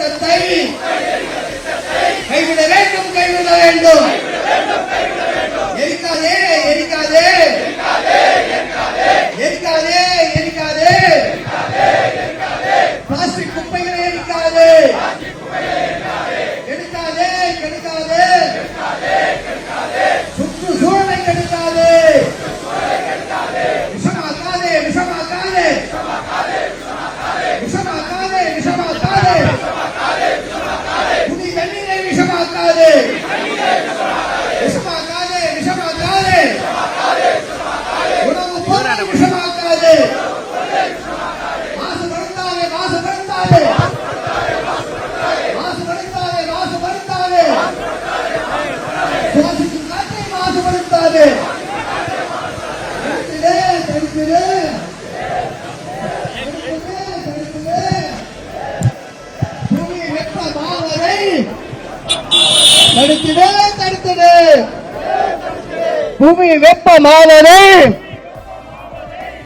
திட்டத்தை கைவிட வேண்டும், கைவிட வேண்டும். எரிக்காதே, எரிக்காதே, எரிக்காதே, எரிக்காதே. பிளாஸ்டிக் குப்பைகளை எரிக்காதே, கெடுக்காதே, கெடுக்காதே. சுற்றுச்சூழலை கெடுக்காதே, விஷமாக்காதே, விஷமாக்காதே, விஷமாக்காதே, விஷமாக்காதே. குடி தண்ணீரை விஷமாக்காதே, விஷமாக்காதே, விஷமாக்காதே. உணவு பொருளை விஷமாக்காதே, மாசுபடுத்தாதே, மாசுபடுத்தாதே, மாசுபடுத்தாதே, மாசுபடுத்தாதே. சுவாசிக்கும் காற்றை மாசுபடுத்தாதே. தடுத்திடு, தடுத்திடு, தடுத்திடு. பூமி வெப்பமாவதை தடுத்திடு, தடுத்திடு. பூமி வெப்பமாவதை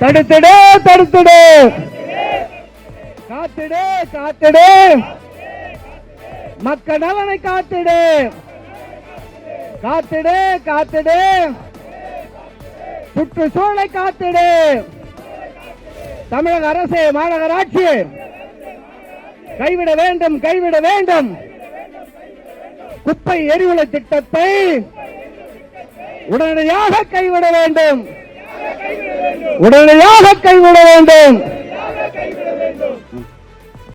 தடுத்திடு, தடுத்திடு. காத்திடு, காத்திடு. மக்கள் நலனை காத்திடு, காத்திடு, காத்திடு. சுற்றுச்சூழலை காத்திடு. தமிழக அரசு, மாநகராட்சி கைவிட வேண்டும், கைவிட வேண்டும். குப்பை எரிவுலை திட்டத்தை உடனடியாக கைவிட வேண்டும், உடனடியாக கைவிட வேண்டும்.